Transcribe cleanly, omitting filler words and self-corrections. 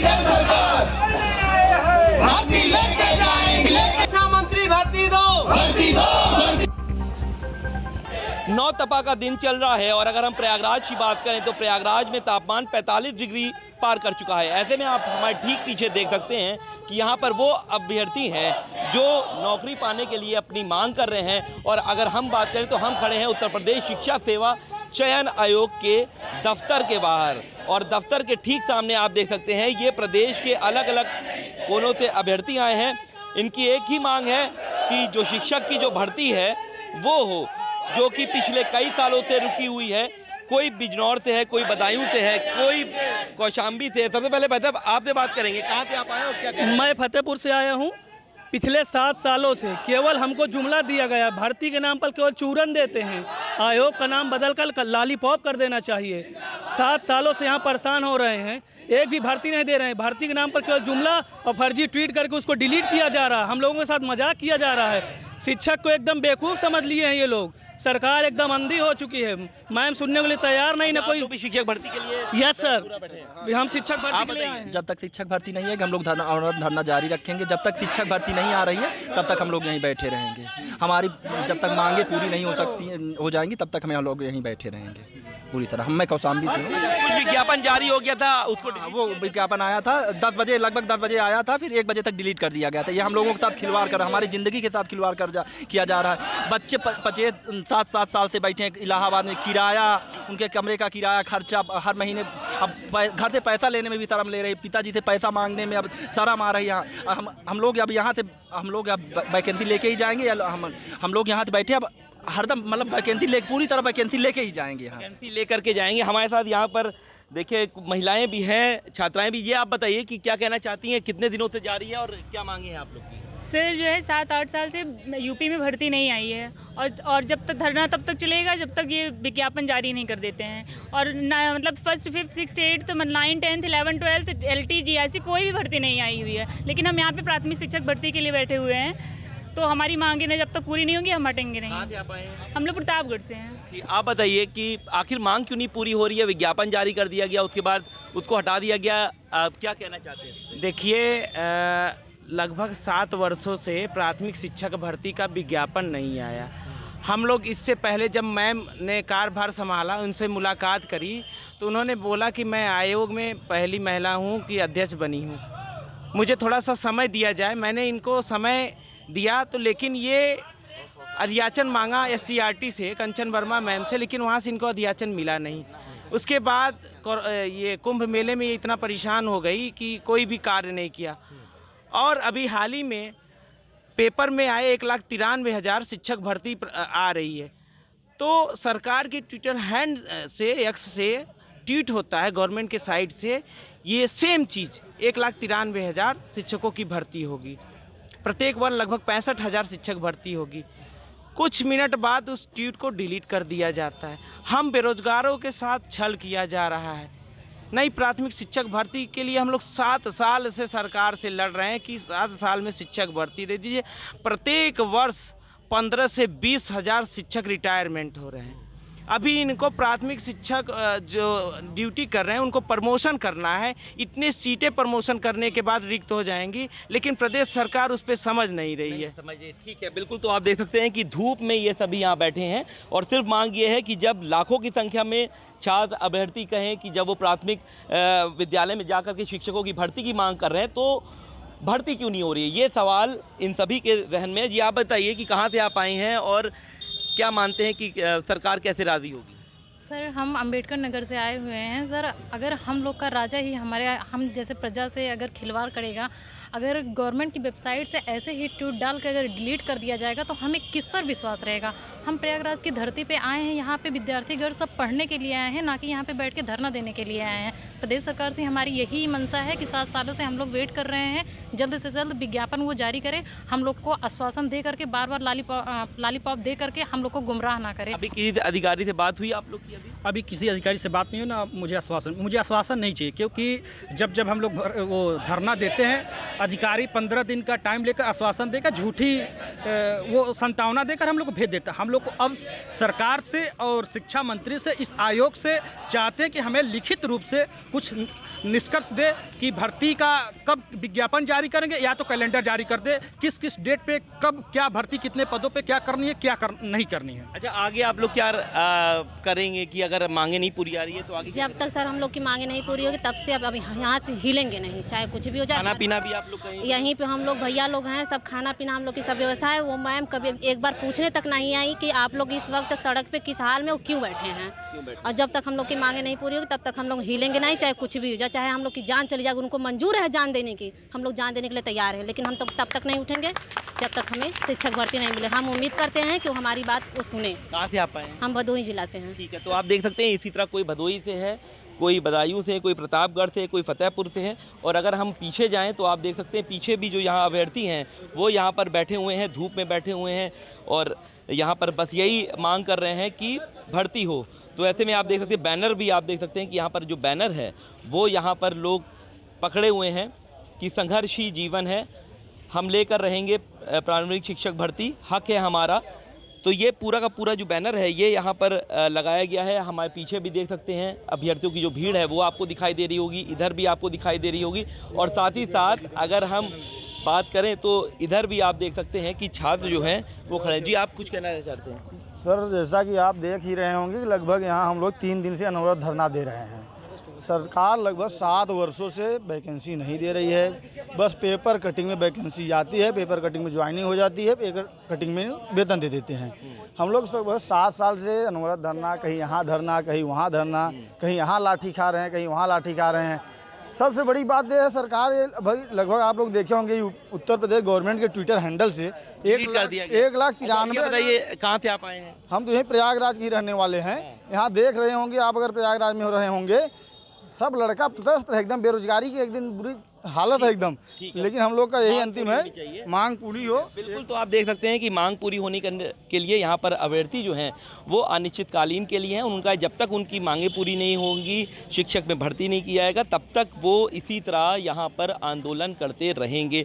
है सरकार, भर्ती लेके जाएंगे, रक्षा मंत्री भर्ती दो, भर्ती दो, भर्ती। नौ तपा का दिन चल रहा है और अगर हम प्रयागराज की बात करें तो प्रयागराज में तापमान 45 डिग्री पार कर चुका है। ऐसे में आप हमारे ठीक पीछे देख सकते हैं कि यहाँ पर वो अभ्यर्थी हैं जो नौकरी पाने के लिए अपनी मांग कर रहे हैं। और अगर हम बात करें तो हम खड़े हैं उत्तर प्रदेश शिक्षा सेवा चयन आयोग के दफ्तर के बाहर, और दफ्तर के ठीक सामने आप देख सकते हैं ये प्रदेश के अलग अलग कोनों से अभ्यर्थी आए हैं। इनकी एक ही मांग है कि जो शिक्षक की जो भर्ती है वो हो, जो कि पिछले कई सालों से रुकी हुई है। कोई बिजनौर से है, कोई बदायूं से है, कोई कौशाम्बी से है। सबसे पहले आपसे बात करेंगे, कहाँ से आप आए और क्या कह रहे हैं? मैं फतेहपुर से आया हूँ। पिछले 7 सालों से केवल हमको जुमला दिया गया, भर्ती के नाम पर केवल चूरन देते हैं। आयोग का नाम बदलकर लॉलीपॉप कर देना चाहिए। 7 सालों से यहाँ परेशान हो रहे हैं, एक भी भर्ती नहीं दे रहे हैं। भर्ती के नाम पर केवल जुमला और फर्जी ट्वीट करके उसको डिलीट किया जा रहा है। हम लोगों के साथ मजाक किया जा रहा है। शिक्षक को एकदम बेवकूफ़ समझ लिए हैं ये लोग। सरकार एकदम अंधी हो चुकी है। मैम सुनने के लिए तैयार नहीं ना कोई भी शिक्षक भर्ती के लिए। यस सर, हम शिक्षक भर्ती के लिए आए हैं। जब तक शिक्षक भर्ती नहीं है हम लोग धरना जारी रखेंगे। जब तक शिक्षक भर्ती नहीं आ रही है तब तक हम लोग यहीं बैठे रहेंगे। हमारी जब तक मांगे पूरी नहीं हो जाएंगी तब तक हम लोग यहीं बैठे रहेंगे पूरी तरह। मैं कौशाम्बी से हूँ। कुछ विज्ञापन जारी हो गया था, उसको वो विज्ञापन आया था 10 बजे, लगभग 10 बजे आया था, फिर 1 बजे तक डिलीट कर दिया गया था। ये हम लोगों के साथ खिलवाड़ कर, हमारी ज़िंदगी के साथ खिलवाड़ किया जा रहा है। बच्चे 7 साल से बैठे हैं इलाहाबाद में। किराया, उनके कमरे का किराया खर्चा हर महीने, अब घर से पैसा लेने में भी शर्म ले रही, पिताजी से पैसा मांगने में अब शर्म आ रही है। हम लोग अब यहाँ से वैकेंसी लेके ही जाएंगे या हम लोग यहाँ से बैठे अब हरदम मतलब वैकेंसी पूरी तरह वैकेंसी लेके ही जाएंगे। यहाँ वैकेंसी लेकर के जाएंगे। हमारे साथ यहाँ पर देखिए महिलाएं भी हैं, छात्राएं भी। ये आप बताइए कि क्या कहना चाहती हैं, कितने दिनों से जारी है और क्या मांगे हैं आप लोग की? सर जो है 7-8 साल से यूपी में भर्ती नहीं आई है और जब तक धरना तब तक चलेगा जब तक ये विज्ञापन जारी नहीं कर देते हैं। और मतलब 1st, 5th, 6th, 8th, 9, 10th, 11, 12th, LT, GIC कोई भी भर्ती नहीं आई हुई है। लेकिन हम यहाँ पे प्राथमिक शिक्षक भर्ती के लिए बैठे हुए हैं। तो हमारी मांगे जब तक पूरी नहीं होंगी हम हटेंगे नहीं। कहाँ से आप आए हैं? हम लोग प्रतापगढ़ से हैं। आप बताइए कि आखिर मांग क्यों नहीं पूरी हो रही है? विज्ञापन जारी कर दिया गया, उसके बाद उसको हटा दिया गया। आप क्या कहना चाहते हैं? देखिए लगभग 7 वर्षों से प्राथमिक शिक्षक भर्ती का विज्ञापन नहीं आया। हम लोग इससे पहले जब मैम ने कार्यभार संभाला, उनसे मुलाकात करी तो उन्होंने बोला कि मैं आयोग में पहली महिला हूँ कि अध्यक्ष बनी हूँ, मुझे थोड़ा सा समय दिया जाए। मैंने इनको समय दिया तो लेकिन ये अध्याचन मांगा SCRT से, कंचन वर्मा मैम से, लेकिन वहाँ से इनको अध्याचन मिला नहीं। उसके बाद ये कुंभ मेले में ये इतना परेशान हो गई कि कोई भी कार्य नहीं किया। और अभी हाल ही में पेपर में आए 1,93,000 शिक्षक भर्ती आ रही है। तो सरकार की ट्विटर हैंड से X से ट्वीट होता है गवर्नमेंट के साइड से, ये सेम चीज़ 1,93,000 शिक्षकों की भर्ती होगी। प्रत्येक बार लगभग 65,000 शिक्षक भर्ती होगी। कुछ मिनट बाद उस ट्वीट को डिलीट कर दिया जाता है। हम बेरोजगारों के साथ छल किया जा रहा है। नई प्राथमिक शिक्षक भर्ती के लिए हम लोग 7 साल से सरकार से लड़ रहे हैं कि 7 साल में शिक्षक भर्ती दे दीजिए। प्रत्येक वर्ष 15 से 20,000 शिक्षक रिटायरमेंट हो रहे हैं। अभी इनको प्राथमिक शिक्षक जो ड्यूटी कर रहे हैं उनको प्रमोशन करना है। इतने सीटें प्रमोशन करने के बाद रिक्त हो जाएंगी, लेकिन प्रदेश सरकार उस पर समझ नहीं रही है। समझिए, ठीक है, बिल्कुल। तो आप देख सकते हैं कि धूप में ये सभी यहाँ बैठे हैं और सिर्फ मांग ये है कि जब लाखों की संख्या में छात्र अभ्यर्थी कहें कि जब वो प्राथमिक विद्यालय में जाकर के शिक्षकों की भर्ती की मांग कर रहे हैं तो भर्ती क्यों नहीं हो रही है, ये सवाल इन सभी के जहन में। ये आप बताइए कि कहाँ से आप आए हैं और क्या मानते हैं कि सरकार कैसे राज़ी होगी? सर हम अंबेडकर नगर से आए हुए हैं। सर अगर हम लोग का राजा ही हम जैसे प्रजा से अगर खिलवाड़ करेगा, अगर गवर्नमेंट की वेबसाइट से ऐसे ही ट्वीट डाल कर अगर डिलीट कर दिया जाएगा तो हमें किस पर विश्वास रहेगा? हम प्रयागराज की धरती पे आए हैं, यहाँ पे विद्यार्थीगण सब पढ़ने के लिए आए हैं, ना कि यहाँ पे बैठ के धरना देने के लिए आए हैं। प्रदेश सरकार से हमारी यही मंशा है कि 7 सालों से हम लोग वेट कर रहे हैं, जल्द से जल्द विज्ञापन वो जारी करे, हम लोग को आश्वासन दे करके बार बार लॉलीपॉप दे करके हम लोग को गुमराह ना करे। अभी किसी अधिकारी से बात हुई आप लोग की? अभी किसी अधिकारी से बात नहीं हुई ना। मुझे आश्वासन नहीं चाहिए, क्योंकि जब हम लोग वो धरना देते हैं, अधिकारी 15 दिन का टाइम लेकर आश्वासन देकर झूठी वो संतावना देकर हम लोग को भेज देता। हम लोग को अब सरकार से और शिक्षा मंत्री से, इस आयोग से चाहते हैं कि हमें लिखित रूप से कुछ निष्कर्ष दे कि भर्ती का कब विज्ञापन जारी करेंगे या तो कैलेंडर जारी कर दे, किस किस डेट पे कब क्या भर्ती, कितने पदों पे क्या करनी है, क्या नहीं करनी है। अच्छा, आगे आप लोग क्या करेंगे कि अगर मांगे नहीं पूरी आ रही है तो आगे? जब तक सर हम लोग की मांगे नहीं पूरी होगी तब से अब यहाँ से हिलेंगे नहीं, चाहे कुछ भी हो जाए। खाना पीना भी आप लोग कहीं यहीं पे हम लोग भैया लोग हैं, सब खाना पीना हम लोग की सब व्यवस्था है। वो मैम कभी एक बार पूछने तक नहीं आई कि आप लोग इस वक्त सड़क पे किस हाल में वो क्यों बैठे हैं। और जब तक हम लोग की मांगे नहीं पूरी होगी तब तक हम लोग हिलेंगे नहीं, चाहे कुछ भी हो जाए, चाहे हम लोग की जान चली जाए। उनको मंजूर है जान देने की, हम लोग जान देने के लिए तैयार हैं, लेकिन हम तो तब तक नहीं उठेंगे जब तक हमें शिक्षक भर्ती नहीं मिले। हम उम्मीद करते हैं कि वो हमारी बात वो सुने। कहाँ से आप आए हैं? हम भदोही जिला से हैं। ठीक है, तो आप देख सकते हैं इसी तरह कोई भदोही से है, कोई बदायूं से, कोई प्रतापगढ़ से, कोई फतेहपुर से है। और अगर हम पीछे जाएं तो आप देख सकते हैं पीछे भी जो यहाँ अभ्यर्थी हैं वो यहाँ पर बैठे हुए हैं, धूप में बैठे हुए हैं और यहाँ पर बस यही मांग कर रहे हैं कि भर्ती हो। तो ऐसे में आप देख सकते हैं बैनर भी आप देख सकते हैं कि यहाँ पर जो बैनर है वो यहाँ पर लोग पकड़े हुए हैं कि संघर्ष ही जीवन है, हम लेकर रहेंगे प्रारंभिक शिक्षक भर्ती, हक है हमारा। तो ये पूरा का पूरा जो बैनर है ये यहाँ पर लगाया गया है। हमारे पीछे भी देख सकते हैं अभ्यर्थियों की जो भीड़ है वो आपको दिखाई दे रही होगी, इधर भी आपको दिखाई दे रही होगी। और साथ ही साथ अगर हम बात करें तो इधर भी आप देख सकते हैं कि छात्र जो हैं वो खड़े। जी, आप कुछ कहना चाहते हैं? सर, जैसा कि आप देख ही रहे होंगे कि लगभग यहाँ हम लोग 3 दिन से अनवरत धरना दे रहे हैं। सरकार लगभग 7 वर्षों से वैकेंसी नहीं दे रही है, बस पेपर कटिंग में वैकेंसी आती है, पेपर कटिंग में ज्वाइनिंग हो जाती है, पेपर कटिंग में वेतन दे देते हैं। हम लोग लगभग 7 साल से अनवरत धरना, कहीं यहाँ धरना, कहीं वहाँ धरना, कहीं यहाँ लाठी खा रहे हैं, कहीं वहाँ लाठी खा रहे हैं। सबसे बड़ी बात यह है सरकार भाई लगभग आप लोग देखे होंगे उत्तर प्रदेश गवर्नमेंट के ट्विटर हैंडल से 1,93,000। बताइए कहाँ से आप आए हैं? हम तो यहीं प्रयागराज के रहने वाले हैं। यहाँ देख रहे होंगे आप, अगर प्रयागराज में हो रहे होंगे, सब लड़का तटस्थ है, एकदम बेरोजगारी की एकदम बुरी हालत है एकदम। लेकिन हम लोग का यही अंतिम है, मांग पूरी हो। बिल्कुल, तो आप देख सकते हैं कि मांग पूरी होने के लिए यहाँ पर अभ्यर्थी जो हैं वो अनिश्चितकालीन के लिए हैं। उनका जब तक उनकी मांगे पूरी नहीं होंगी, शिक्षक में भर्ती नहीं किया जाएगा, तब तक वो इसी तरह यहाँ पर आंदोलन करते रहेंगे।